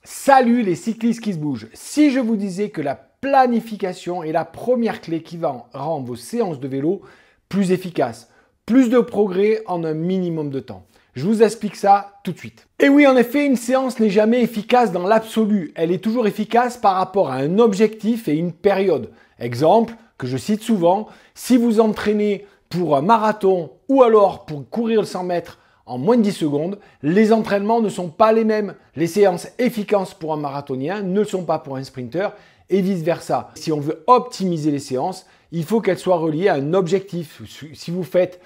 Salut les cyclistes qui se bougent. Si je vous disais que la planification est la première clé qui va rendre vos séances de vélo plus efficaces, plus de progrès en un minimum de temps. Je vous explique ça tout de suite. Et oui, en effet, une séance n'est jamais efficace dans l'absolu. Elle est toujours efficace par rapport à un objectif et une période. Exemple que je cite souvent, si vous entraînez pour un marathon ou alors pour courir le 100 mètres en moins de 10 secondes, les entraînements ne sont pas les mêmes. Les séances efficaces pour un marathonien ne sont pas pour un sprinter et vice-versa. Si on veut optimiser les séances, il faut qu'elles soient reliées à un objectif. Si vous faites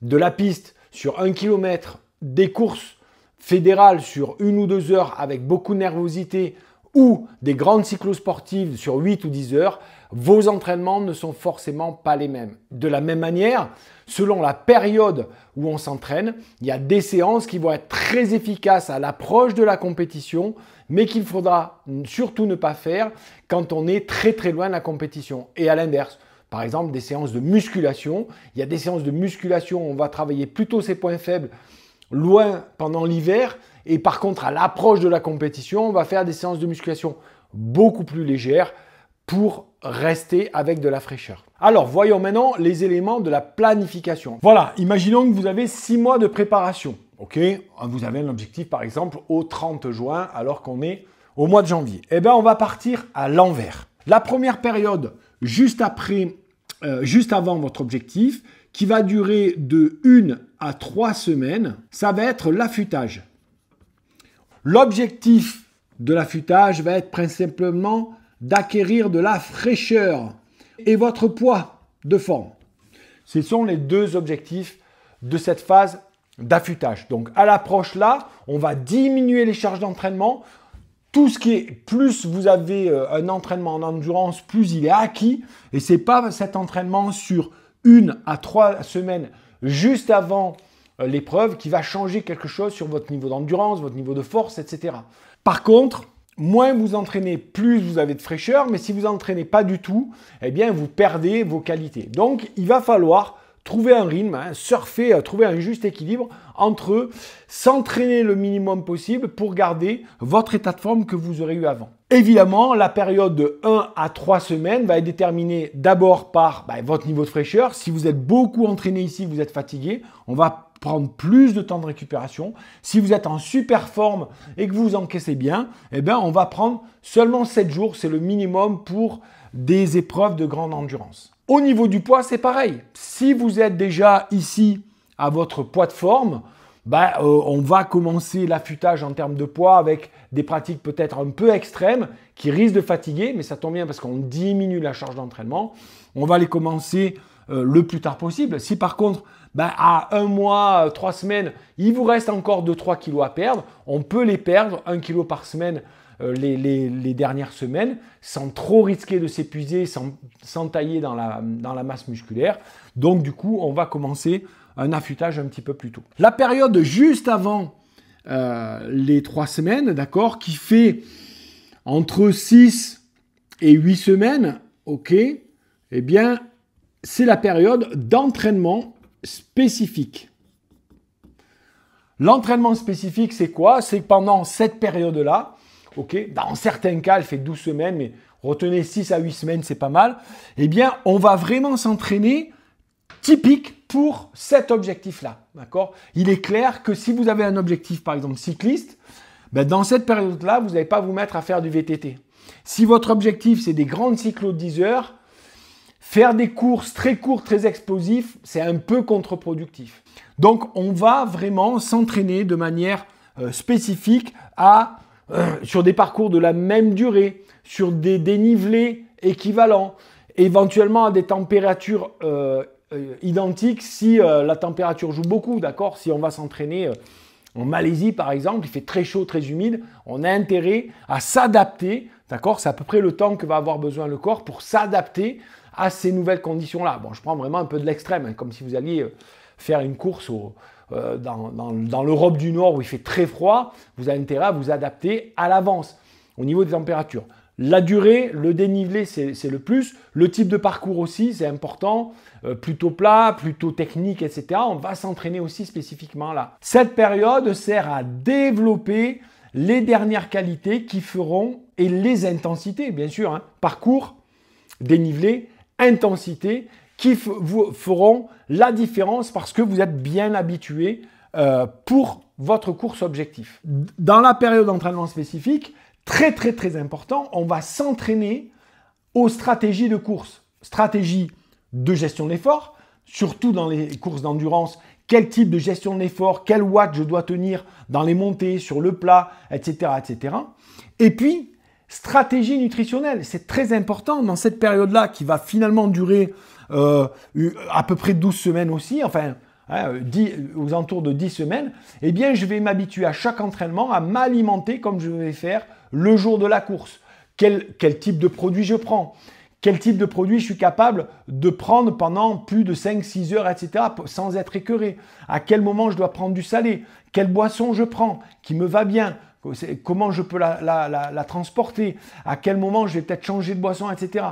de la piste sur 1 km, des courses fédérales sur 1 ou 2 heures avec beaucoup de nervosité ou des grandes cyclosportives sur 8 ou 10 heures, vos entraînements ne sont forcément pas les mêmes. De la même manière, selon la période où on s'entraîne, il y a des séances qui vont être très efficaces à l'approche de la compétition, mais qu'il faudra surtout ne pas faire quand on est très très loin de la compétition. Et à l'inverse, par exemple, des séances de musculation. Il y a des séances de musculation où on va travailler plutôt ses points faibles loin pendant l'hiver. Et par contre, à l'approche de la compétition, on va faire des séances de musculation beaucoup plus légères pour rester avec de la fraîcheur. Alors, voyons maintenant les éléments de la planification. Voilà, imaginons que vous avez 6 mois de préparation. Ok, vous avez un objectif par exemple au 30 juin alors qu'on est au mois de janvier. Eh bien, on va partir à l'envers. La première période, juste avant votre objectif, qui va durer de 1 à 3 semaines, ça va être l'affûtage. L'objectif de l'affûtage va être principalement d'acquérir de la fraîcheur et votre poids de forme. Ce sont les deux objectifs de cette phase d'affûtage. Donc à l'approche là, on va diminuer les charges d'entraînement. Tout ce qui est plus vous avez un entraînement en endurance, plus il est acquis. Et ce n'est pas cet entraînement sur 1 à 3 semaines juste avant l'épreuve qui va changer quelque chose sur votre niveau d'endurance, votre niveau de force, etc. Par contre, moins vous entraînez, plus vous avez de fraîcheur, mais si vous n'entraînez pas du tout, eh bien vous perdez vos qualités. Donc il va falloir trouver un rythme, surfer, trouver un juste équilibre entre s'entraîner le minimum possible pour garder votre état de forme que vous aurez eu avant. Évidemment, la période de 1 à 3 semaines va être déterminée d'abord par votre niveau de fraîcheur. Si vous êtes beaucoup entraîné ici, que vous êtes fatigué, on va prendre plus de temps de récupération. Si vous êtes en super forme et que vous encaissez bien, eh bien on va prendre seulement 7 jours. C'est le minimum pour des épreuves de grande endurance. Au niveau du poids, c'est pareil. Si vous êtes déjà ici à votre poids de forme, on va commencer l'affûtage en termes de poids avec des pratiques peut-être un peu extrêmes qui risquent de fatiguer, mais ça tombe bien parce qu'on diminue la charge d'entraînement. On va les commencer le plus tard possible. Si par contre, à 1 mois, 3 semaines, il vous reste encore 2-3 kilos à perdre, on peut les perdre 1 kilo par semaine les dernières semaines sans trop risquer de s'épuiser, sans tailler dans la masse musculaire. Donc du coup, on va commencer un affûtage un petit peu plus tôt. La période juste avant les 3 semaines, d'accord, qui fait entre 6 et 8 semaines, ok, eh bien, c'est la période d'entraînement spécifique. L'entraînement spécifique, c'est quoi? C'est que pendant cette période-là, ok, dans certains cas, elle fait 12 semaines, mais retenez 6 à 8 semaines, c'est pas mal. Eh bien, on va vraiment s'entraîner typique pour cet objectif-là. D'accord? Il est clair que si vous avez un objectif, par exemple cycliste, dans cette période-là, vous n'allez pas vous mettre à faire du VTT. Si votre objectif, c'est des grandes cyclos de 10 heures, faire des courses très courtes, très explosives, c'est un peu contre-productif. Donc, on va vraiment s'entraîner de manière spécifique sur des parcours de la même durée, sur des dénivelés équivalents, éventuellement à des températures identiques si la température joue beaucoup, d'accord? Si on va s'entraîner en Malaisie par exemple, il fait très chaud, très humide, on a intérêt à s'adapter, d'accord? C'est à peu près le temps que va avoir besoin le corps pour s'adapter à ces nouvelles conditions-là. Bon, je prends vraiment un peu de l'extrême, comme si vous alliez faire une course dans l'Europe du Nord où il fait très froid, vous avez intérêt à vous adapter à l'avance au niveau des températures. La durée, le dénivelé, c'est le plus. Le type de parcours aussi, c'est important. Plutôt plat, plutôt technique, etc. On va s'entraîner aussi spécifiquement là. Cette période sert à développer les dernières qualités qui feront, et les intensités, bien sûr, hein, parcours, dénivelé, intensité, qui vous feront la différence parce que vous êtes bien habitué pour votre course objectif. Dans la période d'entraînement spécifique, très important, on va s'entraîner aux stratégies de course. Stratégie de gestion de l'effort, surtout dans les courses d'endurance, quel type de gestion de l'effort, quel watt je dois tenir dans les montées, sur le plat, etc. etc. Et puis, stratégie nutritionnelle, c'est très important dans cette période-là qui va finalement durer à peu près 12 semaines aussi, enfin, aux alentours de 10 semaines, eh bien, je vais m'habituer à chaque entraînement à m'alimenter comme je vais faire le jour de la course. Quel type de produit je prends? Quel type de produit je suis capable de prendre pendant plus de 5-6 heures, etc. sans être écœuré? À quel moment je dois prendre du salé? Quelle boisson je prends qui me va bien? Comment je peux la transporter? À quel moment je vais peut-être changer de boisson, etc.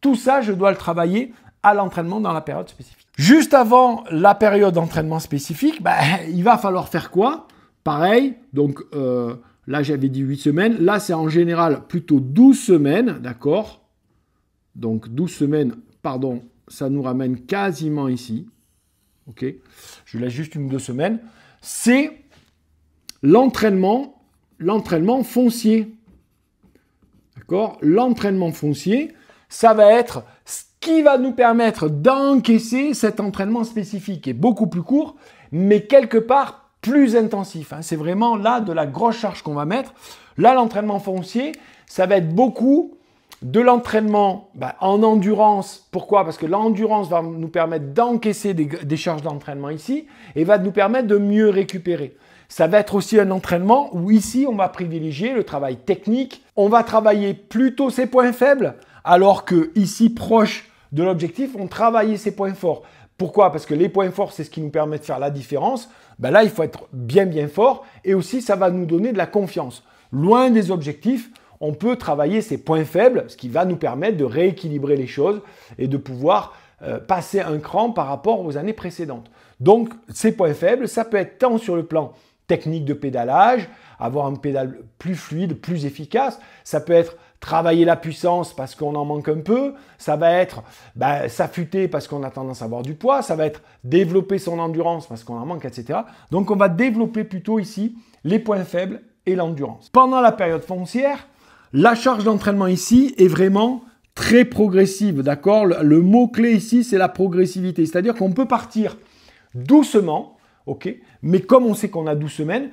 Tout ça, je dois le travailler à l'entraînement dans la période spécifique. Juste avant la période d'entraînement spécifique, il va falloir faire quoi? Pareil, donc là j'avais dit 8 semaines, là c'est en général plutôt 12 semaines, d'accord? Donc 12 semaines, pardon, ça nous ramène quasiment ici. Ok, je laisse juste 1 ou 2 semaines. C'est l'entraînement foncier. D'accord? L'entraînement foncier, ça va être ce qui va nous permettre d'encaisser cet entraînement spécifique qui est beaucoup plus court, mais quelque part plus intensif. C'est vraiment là de la grosse charge qu'on va mettre. Là, l'entraînement foncier, ça va être beaucoup de l'entraînement en endurance. Pourquoi? Parce que l'endurance va nous permettre d'encaisser des charges d'entraînement ici et va nous permettre de mieux récupérer. Ça va être aussi un entraînement où ici, on va privilégier le travail technique. On va travailler plutôt ses points faibles, alors que ici, proche de l'objectif, on travaille ses points forts. Pourquoi? Parce que les points forts, c'est ce qui nous permet de faire la différence. Là, il faut être bien fort et aussi, ça va nous donner de la confiance. Loin des objectifs, on peut travailler ses points faibles, ce qui va nous permettre de rééquilibrer les choses et de pouvoir passer un cran par rapport aux années précédentes. Donc, ces points faibles, ça peut être tant sur le plan technique de pédalage, avoir un pédale plus fluide, plus efficace. Ça peut être travailler la puissance parce qu'on en manque un peu. Ça va être s'affûter parce qu'on a tendance à avoir du poids. Ça va être développer son endurance parce qu'on en manque, etc. Donc, on va développer plutôt ici les points faibles et l'endurance. Pendant la période foncière, la charge d'entraînement ici est vraiment très progressive, d'accord? Le mot-clé ici, c'est la progressivité. C'est-à-dire qu'on peut partir doucement, ok? Mais comme on sait qu'on a 12 semaines,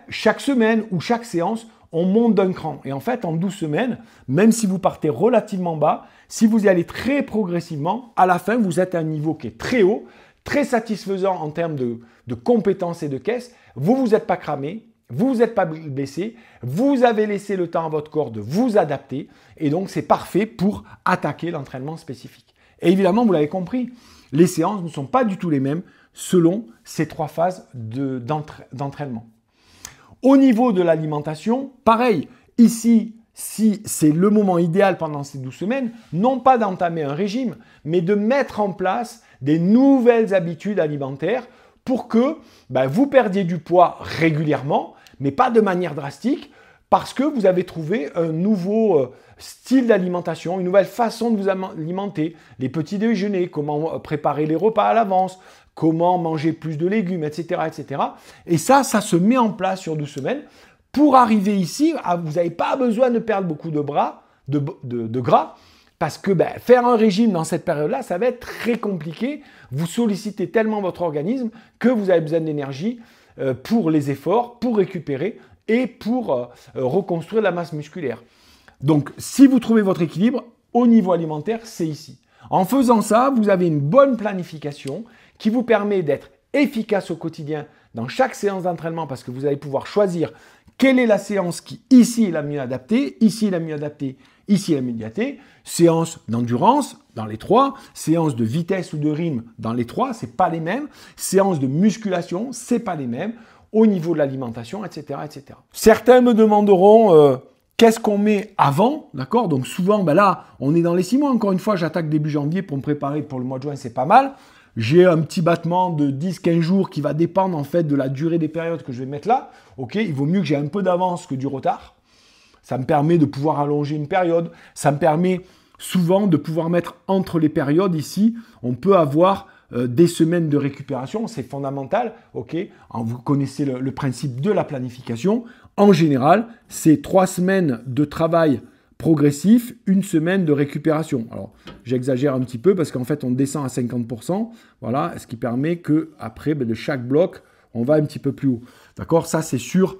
chaque semaine ou chaque séance, on monte d'un cran. Et en fait, en 12 semaines, même si vous partez relativement bas, si vous y allez très progressivement, à la fin, vous êtes à un niveau qui est très haut, très satisfaisant en termes de compétences et de caisse. Vous ne vous êtes pas cramé. Vous ne vous êtes pas blessé, vous avez laissé le temps à votre corps de vous adapter et donc c'est parfait pour attaquer l'entraînement spécifique. Et évidemment, vous l'avez compris, les séances ne sont pas du tout les mêmes selon ces 3 phases d'entraînement. Au niveau de l'alimentation, pareil, ici, si c'est le moment idéal pendant ces 12 semaines, non pas d'entamer un régime, mais de mettre en place des nouvelles habitudes alimentaires pour que vous perdiez du poids régulièrement, mais pas de manière drastique, parce que vous avez trouvé un nouveau style d'alimentation, une nouvelle façon de vous alimenter, les petits déjeuners, comment préparer les repas à l'avance, comment manger plus de légumes, etc. etc. Et ça se met en place sur 12 semaines. Pour arriver ici, vous n'avez pas besoin de perdre beaucoup de gras, parce que faire un régime dans cette période-là, ça va être très compliqué. Vous sollicitez tellement votre organisme que vous avez besoin d'énergie pour les efforts, pour récupérer et pour reconstruire la masse musculaire. Donc, si vous trouvez votre équilibre au niveau alimentaire, c'est ici. En faisant ça, vous avez une bonne planification qui vous permet d'être efficace au quotidien dans chaque séance d'entraînement parce que vous allez pouvoir choisir quelle est la séance qui, ici, est la mieux adaptée, ici, est la mieux adaptée, ici, est la mieux adaptée. Séance d'endurance dans les 3, séance de vitesse ou de rythme dans les 3, c'est pas les mêmes. Séance de musculation, c'est pas les mêmes. Au niveau de l'alimentation, etc., etc. Certains me demanderont qu'est-ce qu'on met avant, d'accord? Donc souvent, là, on est dans les 6 mois. Encore une fois, j'attaque début janvier pour me préparer pour le mois de juin, c'est pas mal. j'ai un petit battement de 10-15 jours qui va dépendre en fait de la durée des périodes que je vais mettre là. Ok, il vaut mieux que j'ai un peu d'avance que du retard. Ça me permet de pouvoir allonger une période. Ça me permet souvent de pouvoir mettre entre les périodes ici. On peut avoir des semaines de récupération. C'est fondamental. Ok, vous connaissez le principe de la planification. En général, c'est 3 semaines de travail progressif, 1 semaine de récupération. Alors, j'exagère un petit peu parce qu'en fait, on descend à 50%. Voilà, ce qui permet qu'après, de chaque bloc, on va un petit peu plus haut. D'accord? Ça, c'est sur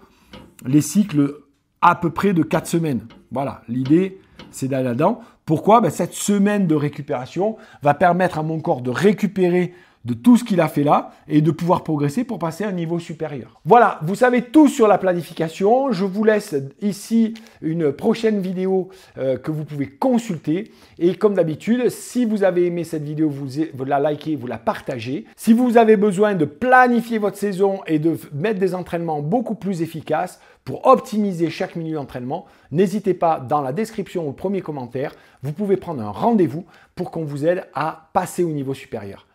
les cycles à peu près de 4 semaines. Voilà, l'idée, c'est d'aller là-dedans. Pourquoi? Cette semaine de récupération va permettre à mon corps de récupérer de tout ce qu'il a fait là et de pouvoir progresser pour passer à un niveau supérieur. Voilà, vous savez tout sur la planification. Je vous laisse ici une prochaine vidéo que vous pouvez consulter. Et comme d'habitude, si vous avez aimé cette vidéo, vous la likez, vous la partagez. Si vous avez besoin de planifier votre saison et de mettre des entraînements beaucoup plus efficaces pour optimiser chaque minute d'entraînement, n'hésitez pas dans la description ou le premier commentaire, vous pouvez prendre un rendez-vous pour qu'on vous aide à passer au niveau supérieur.